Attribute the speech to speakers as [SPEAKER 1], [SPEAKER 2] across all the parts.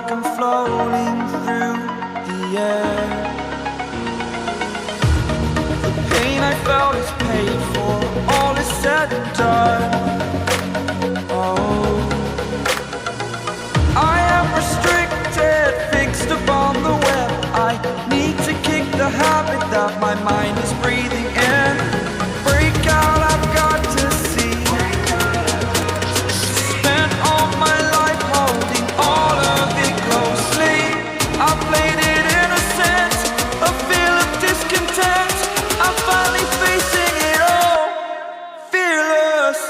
[SPEAKER 1] like I'm floating through the air. The pain I felt is paid for, all is said and done. Oh, I am restricted, fixed upon the web. I need to kick the habit that my mind is breathing in. Break out, I've got to see. Spent all my life holding all of it closely. I played it innocent, a feel of discontent. I'm finally facing it all, fearless.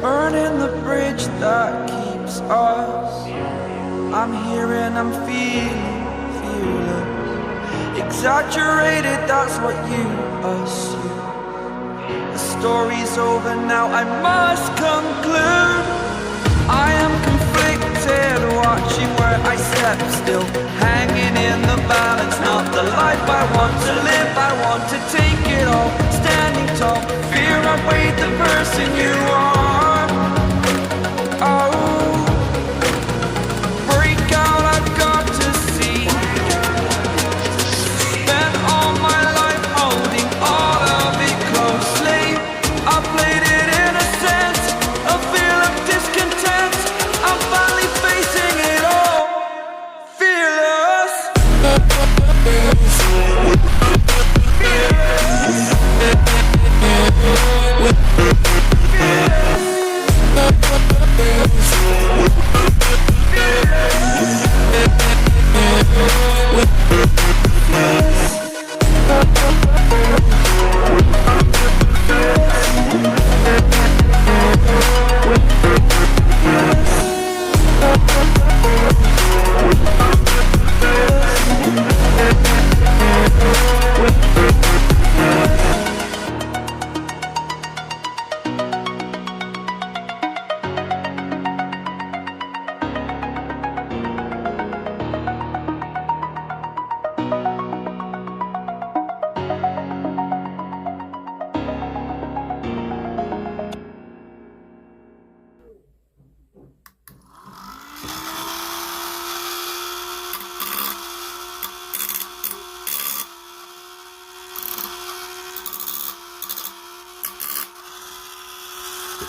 [SPEAKER 1] Burning the bridge that keeps us. I'm here and I'm feeling fearless. Exaggerated, that's what you assume. The story's over now, I must conclude. I am conflicted, watching where I step still, hanging in the balance. Not the life I want to live, I want to take it all. Standing tall, fear I weighed the person you are. Oh, break out, I've got to see. Spent all my life holding all of it closely. I played it innocent, a feel of discontent. I'm finally facing it all, fearless.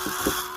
[SPEAKER 2] You